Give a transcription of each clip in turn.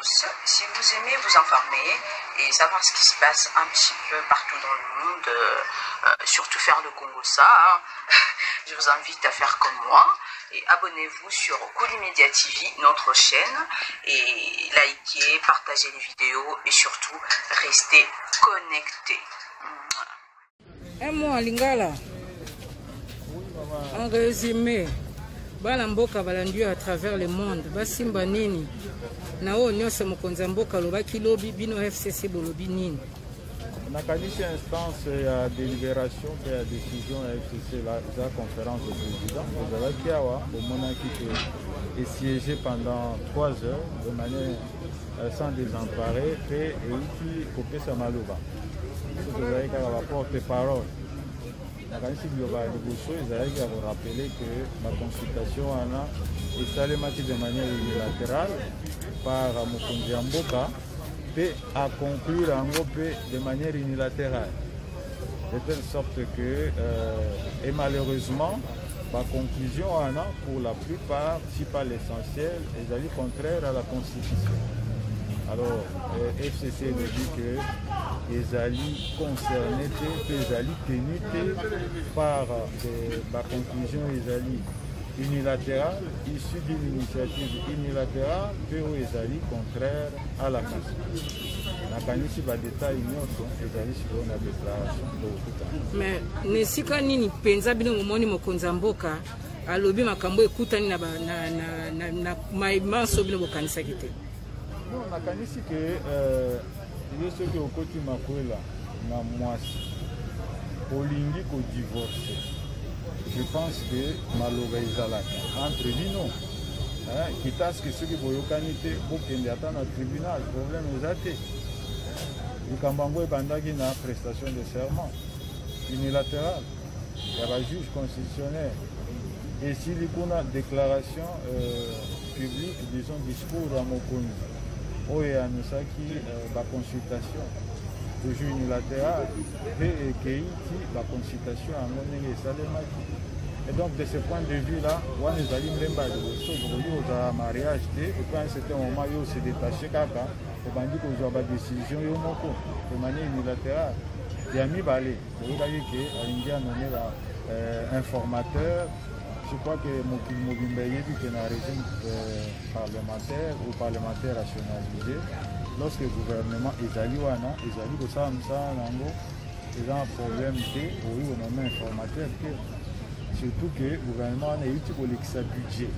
tous. Si vous aimez vous informer et savoir ce qui se passe un petit peu partout dans le monde, surtout faire le Congo ça, hein, je vous invite à faire comme moi et abonnez-vous sur Koulimedia TV, notre chaîne, et likez, partagez les vidéos et surtout restez connectés. Un mot à Lingala. En résumé, bana mboka balandiyo à travers le monde, basimba nini na o nyonso mokonza mboka lobaki lobi bino FCC bolobi nini. Nakanisi instance ya délibération et ya décision ya FCC la conférence de président ezalaki awa omonaki ke siégé pendant 3 heures de manière sans désemparer pe euti kopesa maloba soki ezalaki kaka baporte-parole. Nakanisi biloba liboso ezalaki ya korapele ke baconsultation wana esalemaki de manière unilatérale par mokonzi ya mboka et à conclure en groupe de manière unilatérale. De telle sorte que, et malheureusement, la conclusion en a pour la plupart, si pas l'essentiel, est d'aller contraire à la Constitution. Alors, FCC nous dit que les alliés concernés, les alliés tenus par la conclusion des alliés unilatérale, issue d'une initiative unilatérale, puis les alliés contraires à la Constitution. Nakanisi ba détail nyonso ezali siko na déclaration d'Okuta. Mais nesika nini penza bino momoni mokonza mboka alobi makambo ekutani na maimanso bino bokanisa kite. Non, nakanisi que il est ce que okoti makwela na mwasi olingi ko divorcer. Je pense que maloba ezalaka entre bino quitte à ce que ceux qui boyokani te bokende ata na tribunal problème eza te. Likambango ebandaki na prestation de serment unilatérale ya ba juge constitutionnel et si likuna déclaration publique, disons discours ya mokonzi oyo eanisaki baconsultation toujours unilatérale pe ekeiti baconsultation yango ndenge esalemaki. Et donc de ce point de vue là, wana ezali mbemba liboso bokoki kozala mariage te epuis à un certain moment yo se détaché kaka ebandi kozwa badécision yo moko de manière unilatérale ya mibale oyokaki ke alingi anone ba informateur. Je crois que mokili mobimba eyebi ke na régime parlementaire ou parlementaire rationalisé, lorsque le gouvernement ezali wana ezali kosala mosala nango eza un problème te oyi onome informateur te. Surtout que le gouvernement a eu un budget.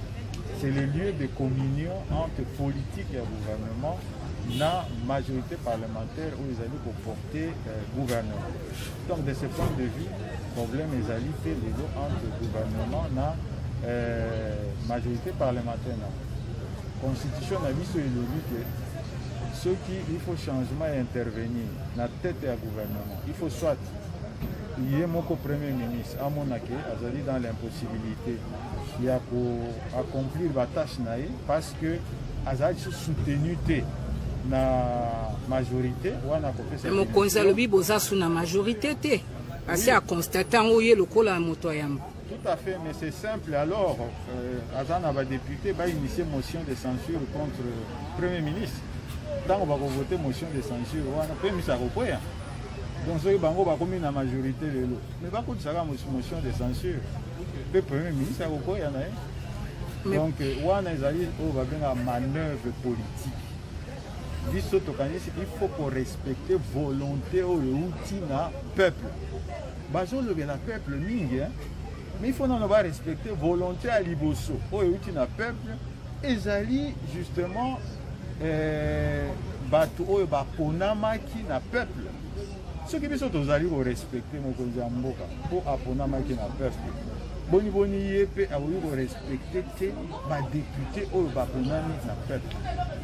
C'est le lieu de communion entre politique et gouvernement, la majorité parlementaire où ils allaient pour porter gouvernement. Donc de ce point de vue, le problème est fait entre le gouvernement et la majorité parlementaire. La constitution a dit que ceux qui il faut changement et intervenir dans la tête du gouvernement, il faut soit il y a mon premier ministre à Monaké, azali dans l'impossibilité il y a accomplir la tâche parce que azali soutenu na majorité ou na kopesa mon konzalobi boza sous majorité te assez à constater en oye lokola moto yamba. Tout à fait, mais c'est simple. Alors azana va député va initier motion de censure contre le premier ministre. Tant on va voter motion de censure ou na premier ministre akopoya. Donc, ceux qui ont la majorité, mais pas contre ça, motion de censure. Le Premier ministre, donc, on a une manœuvre politique. Il faut qu'on respecte la volonté du peuple. Le peuple, mais il faut respecter la volonté à Liboso, du peuple. Et justement, peuple. Ce qui sont aux alliés respecter mon Mboka pour apprendre à qui n'a peuple. Boni boni yépe a voulu respecter ma député au baponami n'a peuple.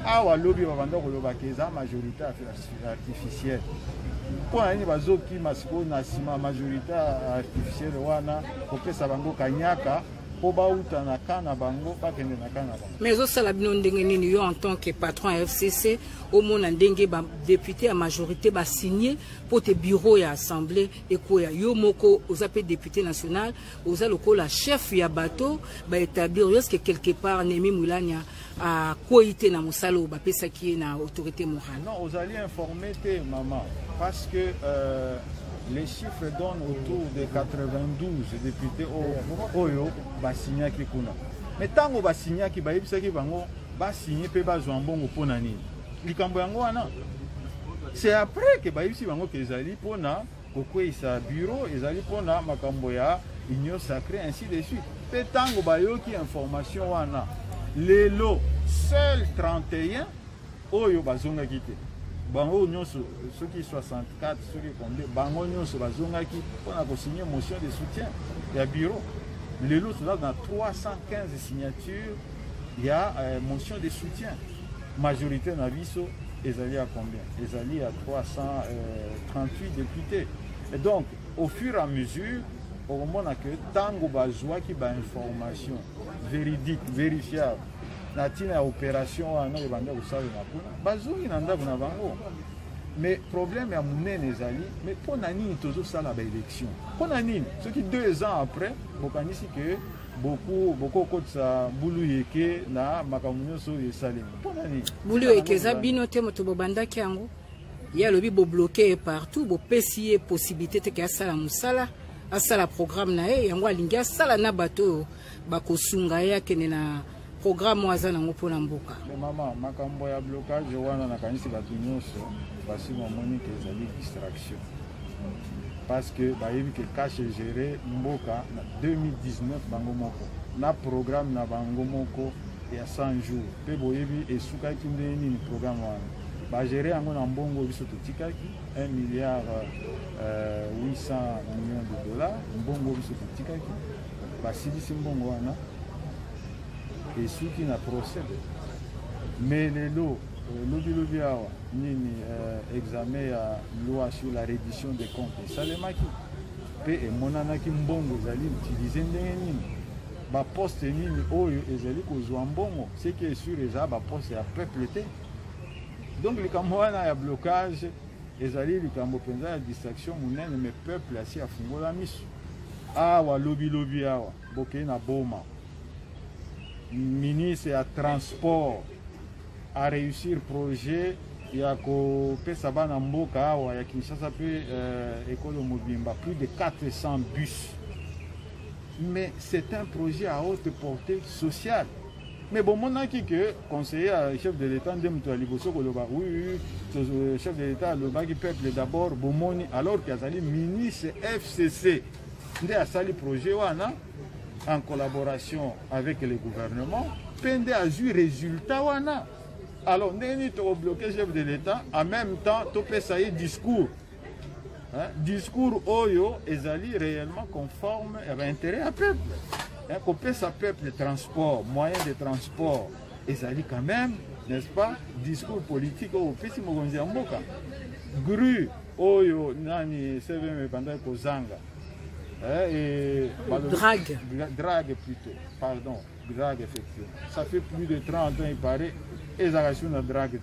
Ah wa lobby va vendre le bakeza majorité artificielle. Pour un bazo qui masiko na sima majorité artificielle wana pour que ça bango kanyaka po bauta na kana bango bakende na kana bango. Mais osala bino ndenge nini yo en tant que patron à FCC au mona ndenge ba député à majorité ba signé pour te bureau ya assemblée et quoi yo moko aux appels député national aux lokola chef ya bateau ba établir est-ce que quelque part Nemi Moulania a koité na musalo ba pesa qui na autorité morale. Non, vous allez informer tes maman parce que les chiffres donnent autour de 92 députés Oyo Basignaki Kuna. Mais tant que Basignaki Baïbsaki Bango, Basigné Peba Zouambongo Ponani. Likambo yango wana. C'est après que Baïbsi Bango Kezali Pona, Kokwe sa bureau, Ezali Pona, Makambo ya, Union sacrée, ainsi de suite. Mais tant que Bayoki information wana. Les lots, seuls 31 Oyo Bazonga Kite. Bango nyonso ceux qui 64 ceux qui combien bango nyonso bazongaki on a signé motion de soutien il y a bureau les lots là dans 315 signatures il y a motion de soutien majorité na biso ezali à combien ezali à 338 députés et donc au fur et à mesure au moment que tango bazwa ki ba information véridique vérifiable na tina opération wana ebanda kusala na kuna bazungi na ndaku na bango mais problème ya munene ezali mais pona nini tozo sala ba élection pona nini ce qui 2 ans après bokanisi que beaucoup kotsa bulu yeke na makamunyo so yesalemi pona nini bulu yeke za bino te moto bobanda kiango ya lobi bo bloquer partout bo pesier possibilité te ka sala musala asala programme na ye yango alingi asala na bato bakosunga ya kene na programme waza nango pona mboka. Mais maman, makambo ya blocage wana na kanisi batu nyonso basi momoni ke ezali distraction. Parce que bayebi ke cache gérer mboka na 2019 bango moko. Na programme na bango moko ya 100 jours. Pe boyebi esuka ki ndeni ni programme wana. Ba gérer yango na mbongo biso totikaki 1 milliard 800 millions de dollars mbongo biso totikaki. Basilisi mbongo wana et ceux qui n'a procédé. Mais les lots, examen à loi sur la reddition des comptes, ça les maquis. Et mon anaki mbongo, ils allaient utiliser des ba poste nini oyo ezali kozwa mbongo ce qui est sûr eza ba poste ya peuple té donc le kamwana ya blocage ezali likambo penza ya distraction munene mais peuple asi afungola miso awa lobi awa bokei na boma ministre à transport à réussir projet ya ko pesa bana mboka awa ya Kinshasa pe école Mobimba plus de 400 bus mais c'est un projet à haute portée sociale mais bon mon aki que conseiller chef de l'état ndem to aliboso ko loba oui chef de l'état le bagi peuple d'abord bomoni alors qu'il y a ministre FCC ndé a sali projet wana en collaboration avec le gouvernement, pende à jouer résultat wana. Alors, n'est pas bloqué chef de l'État, en même temps, tu peux ça y discours. Discours oyo ezali réellement conforme à l'intérêt à peuple. Qu'on peut ça peuple transport, moyen de transport, ezali quand même, n'est-ce pas, discours politique au petit mogonzi amboka. Gru oyo nani seve pendant kozanga. Drague plutôt, pardon, drague effectivement. Ça fait plus de 30 ans, il paraît, et ça reste une drague.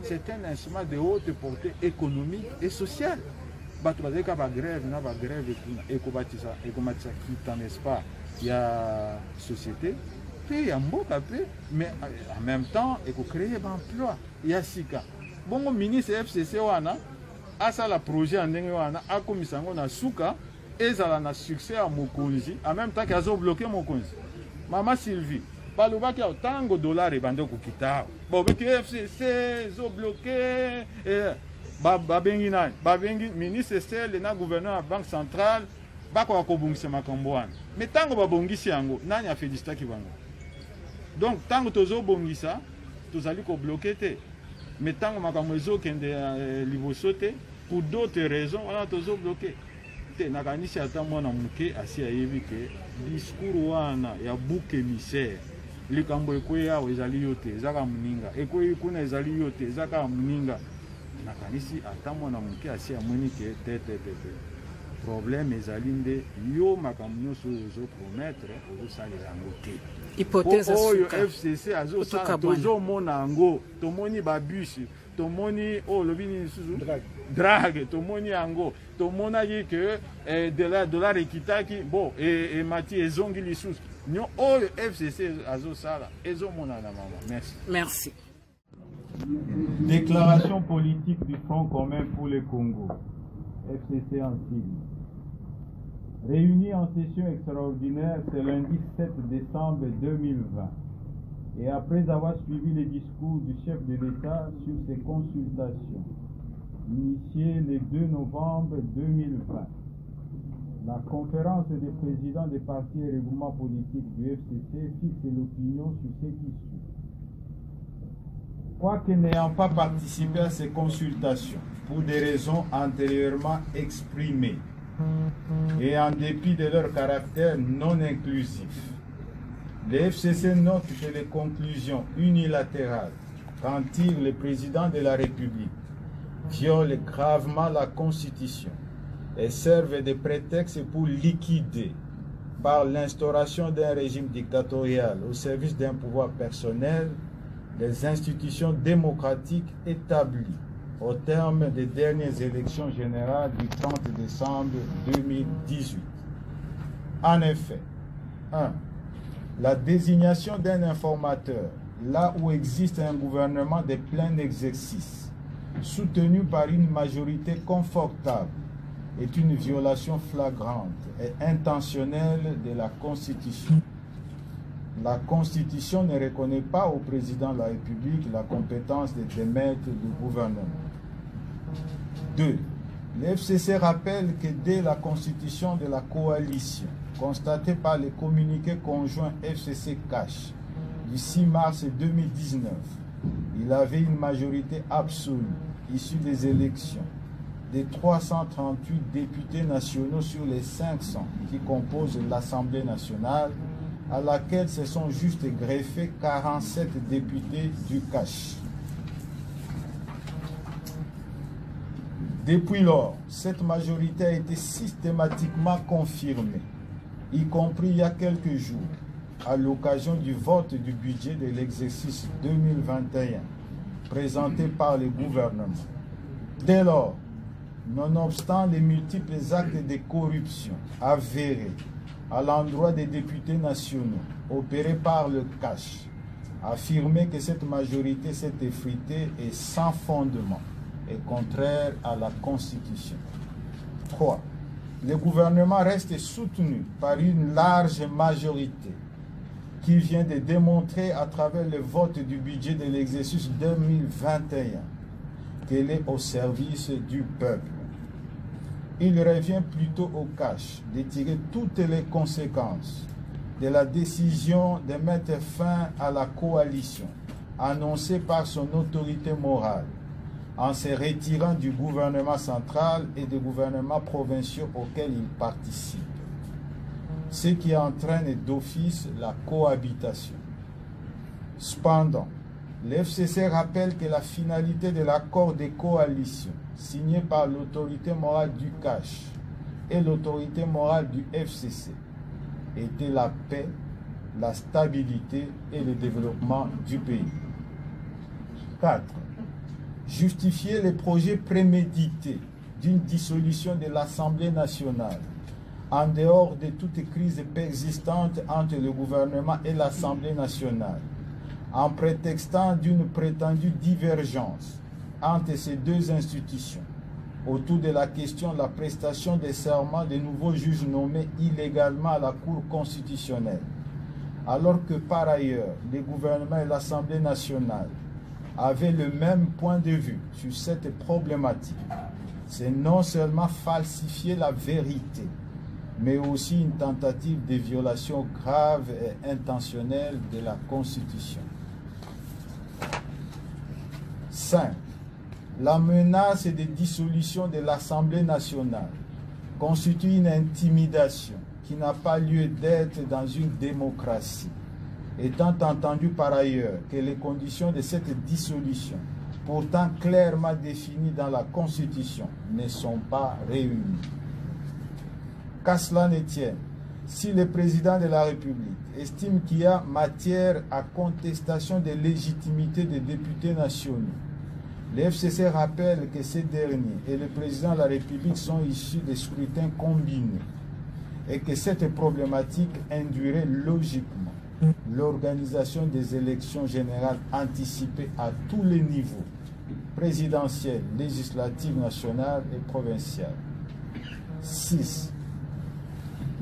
C'est un instrument de haute portée économique et sociale. Il y a grève, n'est-ce pas? Il y a société, puis il y a un mais en même temps, il faut créer un emploi. Il y a Sika. Bon, le ministre FCC, a ça le projet en Wana, a commis ça en Souka. Et ça a un succès à Mokonzi, en même temps qu'ils ont bloqué Mokonzi. Maman Sylvie, Balouba qui a autant de dollars et bando Kokita. Bon, mais que FCC, ils ont bloqué. Babengi, ministre Estelle, le gouverneur de la Banque centrale, Bako Akobungsi Makambouane. Mais tant que Babongi Siango, Nani a fait du staki bango. Donc, tant que tu as Bongisa, tu as bloqué. Mais tant que Makamozo qui est livosoté, pour d'autres raisons, on a toujours bloqué. Nakanisi ata mwana muke asi ayebi ke discours wana ya bouc émissaire likambo ekwe yawo ezali yote ezaka muninga ekwe kuna ezali yote ezaka muninga nakanisi ata mwana muke asi amoni ke tete problème ezali nde yo makambo nyonso ozopromettre ozosalela yango te. Hypothèse oyo FCC azosala tozomona yango, tomoni babus, tomoni olobi nini lisusu drague, tomoni yango, tomonaki ke dollar ekitaki bon emati ezongi lisusu nyo oyo FCC azosala ezomonana mama. Merci. Merci. Déclaration politique du Front commun pour le Congo, FCC en sigle. Réunis en session extraordinaire ce lundi 7 décembre 2020, et après avoir suivi le discours du chef de l'État sur ses consultations, initiées le 2 novembre 2020, la conférence des présidents des partis et regroupements politiques du FCC fixe l'opinion sur ce qui suit. Quoique n'ayant pas participé à ces consultations pour des raisons antérieurement exprimées et en dépit de leur caractère non inclusif, le FCC note que les conclusions unilatérales qu'en tire le président de la République violent gravement la Constitution et servent de prétexte pour liquider, par l'instauration d'un régime dictatorial au service d'un pouvoir personnel, les institutions démocratiques établies au terme des dernières élections générales du 30 décembre 2018. En effet, 1. La désignation d'un informateur là où existe un gouvernement de plein exercice, soutenu par une majorité confortable, est une violation flagrante et intentionnelle de la Constitution. La Constitution ne reconnaît pas au président de la République la compétence de démettre le gouvernement. 2. Le FCC rappelle que dès la constitution de la coalition, constatée par les communiqués conjoints FCC-CACH du 6 mars 2019, il avait une majorité absolue issue des élections des 338 députés nationaux sur les 500 qui composent l'Assemblée nationale, à laquelle se sont juste greffés 47 députés du CACH. Depuis lors, cette majorité a été systématiquement confirmée, y compris il y a quelques jours, à l'occasion du vote du budget de l'exercice 2021, présenté par le gouvernement. Dès lors, nonobstant les multiples actes de corruption avérés à l'endroit des députés nationaux opérés par le CACH, affirmer que cette majorité s'est effritée est sans fondement et contraire à la Constitution. 3. Le gouvernement reste soutenu par une large majorité qui vient de démontrer à travers le vote du budget de l'exercice 2021 qu'elle est au service du peuple. Il revient plutôt au CACH de tirer toutes les conséquences de la décision de mettre fin à la coalition annoncée par son autorité morale en se retirant du gouvernement central et des gouvernements provinciaux auxquels il participe, ce qui entraîne d'office la cohabitation. Cependant, le FCC rappelle que la finalité de l'accord de coalition signé par l'autorité morale du CACH et l'autorité morale du FCC était la paix, la stabilité et le développement du pays. 4. Justifier les projets prémédités d'une dissolution de l'Assemblée nationale en dehors de toute crise persistante entre le gouvernement et l'Assemblée nationale, en prétextant d'une prétendue divergence entre ces deux institutions autour de la question de la prestation des serments des nouveaux juges nommés illégalement à la Cour constitutionnelle, alors que par ailleurs le gouvernement et l'Assemblée nationale avaient le même point de vue sur cette problématique. C'est non seulement falsifier la vérité, mais aussi une tentative de violation grave et intentionnelle de la Constitution. 5. La menace de dissolution de l'Assemblée nationale constitue une intimidation qui n'a pas lieu d'être dans une démocratie, étant entendu par ailleurs que les conditions de cette dissolution, pourtant clairement définies dans la Constitution, ne sont pas réunies. Qu'à cela ne tienne, si le président de la République estime qu'il y a matière à contestation de légitimité des députés nationaux, le FCC rappelle que ces derniers et le président de la République sont issus des scrutins combinés et que cette problématique induirait logiquement l'organisation des élections générales anticipées à tous les niveaux, présidentielles, législatives, nationales et provinciales. 6.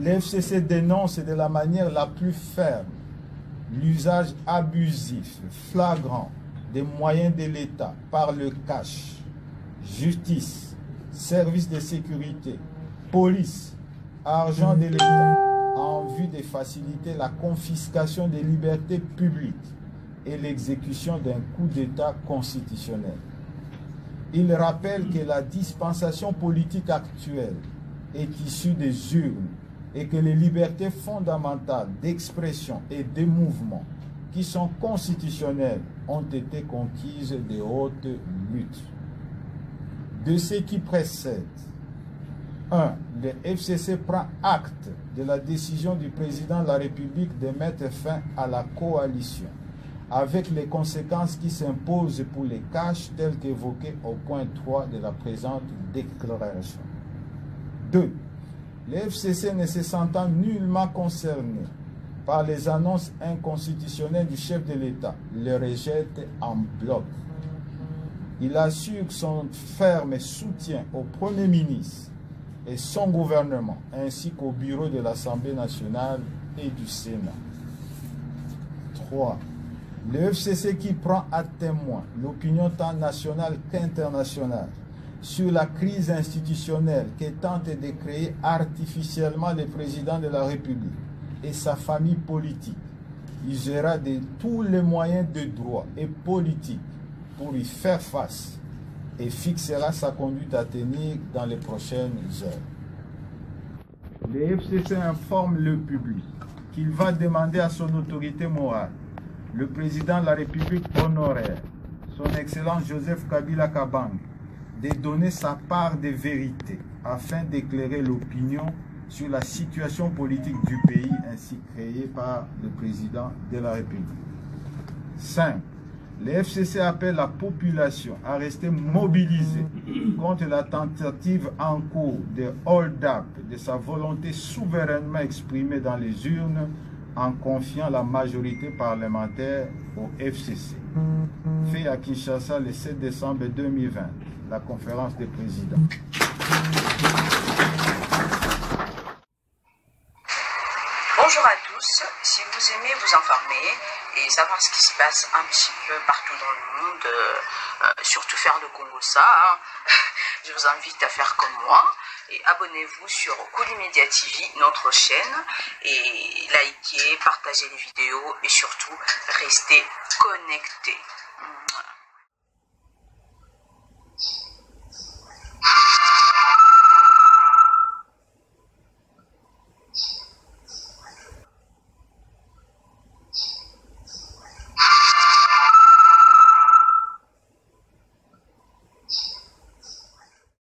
Le FCC dénonce de la manière la plus ferme l'usage abusif, flagrant des moyens de l'État par le cash, justice, services de sécurité, police, argent de l'État en vue de faciliter la confiscation des libertés publiques et l'exécution d'un coup d'État constitutionnel. Il rappelle que la dispensation politique actuelle est issue des urnes et que les libertés fondamentales d'expression et de mouvement qui sont constitutionnelles ont été conquises de haute lutte. De ce qui précède, 1. Le FCC prend acte de la décision du président de la République de mettre fin à la coalition, avec les conséquences qui s'imposent pour les caches telles qu'évoquées au point 3 de la présente déclaration. 2. Le FCC ne se sentant nullement concerné par les annonces inconstitutionnelles du chef de l'État, le rejette en bloc. Il assure son ferme soutien au Premier ministre et son gouvernement, ainsi qu'au bureau de l'Assemblée nationale et du Sénat. 3. Le FCC qui prend à témoin l'opinion tant nationale qu'internationale sur la crise institutionnelle que tente de créer artificiellement le président de la République et sa famille politique, usera de tous les moyens de droit et politique pour y faire face et fixera sa conduite à tenir dans les prochaines heures. Le FCC informe le public qu'il va demander à son autorité morale, le président de la République honoraire, son Excellence Joseph Kabila Kabange, de donner sa part de vérité afin d'éclairer l'opinion sur la situation politique du pays ainsi créée par le président de la République. 5. Le FCC appelle la population à rester mobilisée contre la tentative en cours de hold-up de sa volonté souverainement exprimée dans les urnes en confiant la majorité parlementaire au FCC. Fait à Kinshasa le 7 décembre 2020, la conférence des présidents. Bonjour à tous, si vous aimez vous informer et savoir ce qui se passe un petit peu partout dans le monde, surtout faire le Congo-ça, je vous invite à faire comme moi et abonnez-vous sur Koulimedia TV, notre chaîne, et likez, partagez les vidéos et surtout restez connectés.